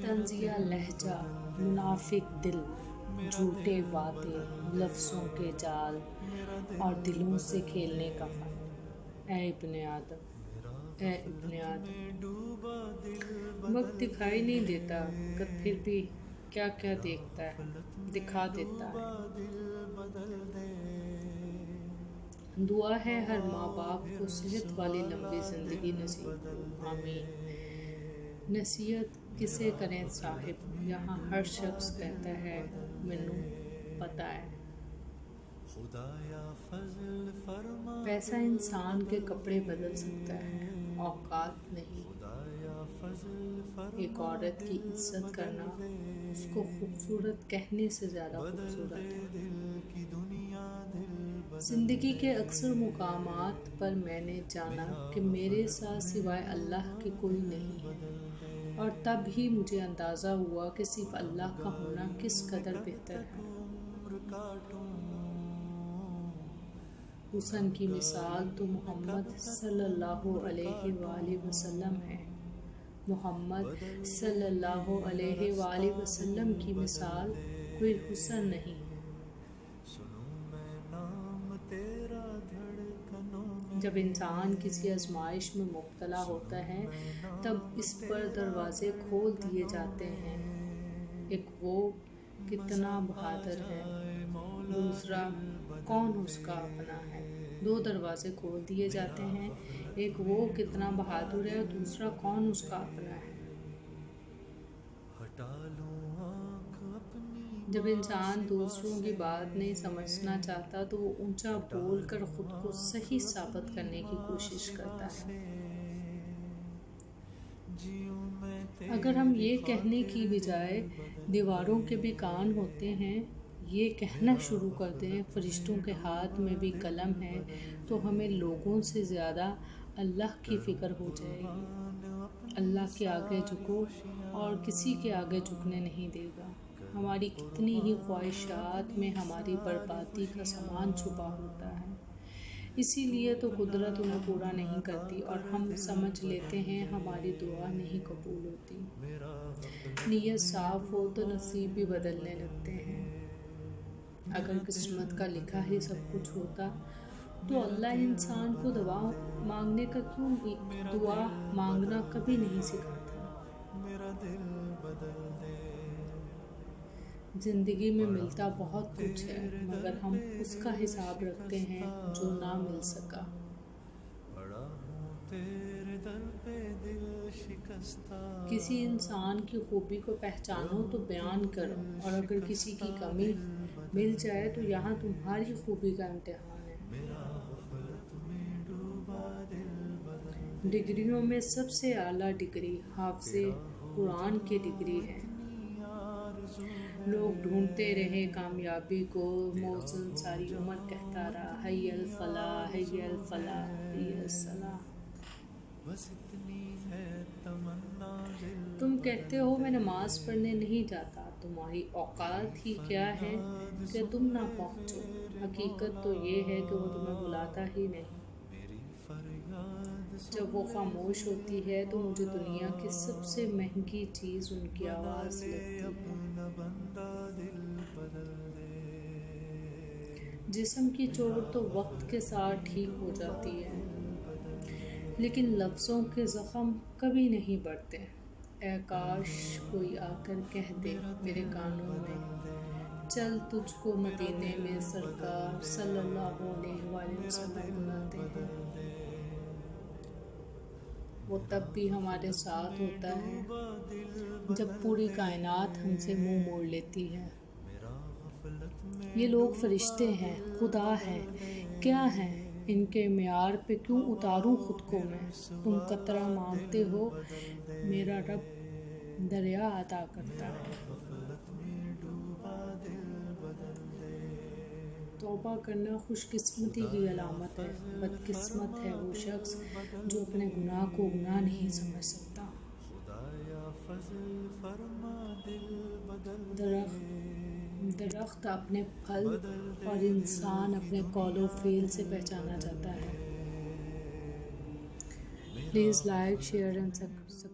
طنزیہ لہجہ، منافق دل، جھوٹے وعدے، لفظوں کے جال اور دلوں سے کھیلنے کا فن۔ اے ابن آدم، اے ابن آدم، وقت دکھائی نہیں دیتا مگر پھر بھی کیا کیا دیکھتا ہے، دکھا دیتا ہے۔ دعا ہے ہر ماں باپ کو صحت والی لمبی زندگی نصیب ہو، آمین۔ نصیحت کسے کریں صاحب، یہاں ہر شخص کہتا ہے مینوں پتہ ہے۔ پیسہ انسان کے کپڑے بدل سکتا ہے، اوقات نہیں۔ ایک عورت کی عزت کرنا اس کو خوبصورت کہنے سے زیادہ خوبصورت ہے۔ زندگی کے اکثر مقامات پر میں نے جانا کہ میرے ساتھ سوائے اللہ کے کوئی نہیں ہے، اور تب ہی مجھے اندازہ ہوا کہ صرف اللہ کا ہونا کس قدر بہتر ہے۔ حسن کی مثال تو محمد صلی اللہ علیہ وآلہ وسلم ہے۔ محمد صلی اللہ علیہ وآلہ وسلم کی مثال کوئی حسن نہیں ہے۔ جب انسان کسی آزمائش میں مبتلا ہوتا ہے تب اس پر دروازے کھول دیے جاتے ہیں۔ ایک وہ کتنا بہادر ہے، دوسرا کون اس کا اپنا ہے۔ دو دروازے کھول دیے جاتے ہیں، ایک وہ کتنا بہادر ہے اور دوسرا کون اس کا اپنا ہے۔ جب انسان دوسروں کی بات نہیں سمجھنا چاہتا تو وہ اونچا بول کر خود کو صحیح ثابت کرنے کی کوشش کرتا ہے۔ اگر ہم یہ کہنے کی بجائے دیواروں کے بھی کان ہوتے ہیں، یہ کہنا شروع کر دیں فرشتوں کے ہاتھ میں بھی قلم ہے، تو ہمیں لوگوں سے زیادہ اللہ کی فکر ہو جائے گی۔ اللہ کے آگے جھکو اور کسی کے آگے جھکنے نہیں دے گا۔ ہماری کتنی ہی خواہشات میں ہماری بربادی کا سامان چھپا ہوتا ہے، اسی لیے تو قدرت انہیں پورا نہیں کرتی اور ہم سمجھ لیتے ہیں ہماری دعا نہیں قبول ہوتی۔ نیت صاف ہو تو نصیب بھی بدلنے لگتے ہیں۔ اگر قسمت کا لکھا ہی سب کچھ ہوتا تو اللہ انسان کو دعا مانگنا کبھی نہیں سکھاتا۔ زندگی میں ملتا بہت کچھ ہے مگر ہم اس کا حساب رکھتے ہیں جو نہ مل سکا۔ کسی انسان کی خوبی کو پہچانو تو بیان کرو، اور اگر کسی کی کمی مل جائے تو یہاں تمہاری خوبی کا امتحان ہے۔ ڈگریوں میں سب سے اعلیٰ ڈگری حافظ قرآن کی ڈگری ہے۔ لوگ ڈھونڈتے رہے کامیابی کو، محسن ساری عمر کہتا رہا حی الفلاح حی الفلاح حی الصلاح۔ تم کہتے ہو میں نماز پڑھنے نہیں جاتا، تمہاری اوقات ہی کیا ہے کہ تم نہ پہنچو۔ حقیقت تو یہ ہے کہ وہ تمہیں بلاتا ہی نہیں۔ جب وہ خاموش ہوتی ہے تو مجھے دنیا کی سب سے مہنگی چیز ان کی آواز لگتی ہے۔ جسم کی چوٹ تو وقت کے ساتھ ٹھیک ہو جاتی ہے، لیکن لفظوں کے زخم کبھی نہیں بڑھتے۔ اے کاش کوئی آ کر کہہ دے میرے کانوں میں، چل تجھ کو مدینے میں سرکار صلی اللہ علیہ وآلہ وسلم بلاتے ہیں۔ وہ تب بھی ہمارے ساتھ ہوتا ہے جب پوری کائنات ہم سے منہ موڑ لیتی ہے۔ یہ لوگ فرشتے ہیں، خدا ہے، کیا ہیں؟ ان کے معیار پہ کیوں اتاروں خود کو میں؟ تم قطرہ مانگتے ہو، میرا رب دریا عطا کرتا ہے۔ توبہ کرنا خوش قسمتی کی علامت ہے، بدقسمت ہے وہ شخص جو اپنے گناہ کو گناہ نہیں سمجھ سکتا۔ درخت اپنے پھل اور انسان اپنے قول و فعل سے پہچانا جاتا ہے۔ Please like, share and subscribe.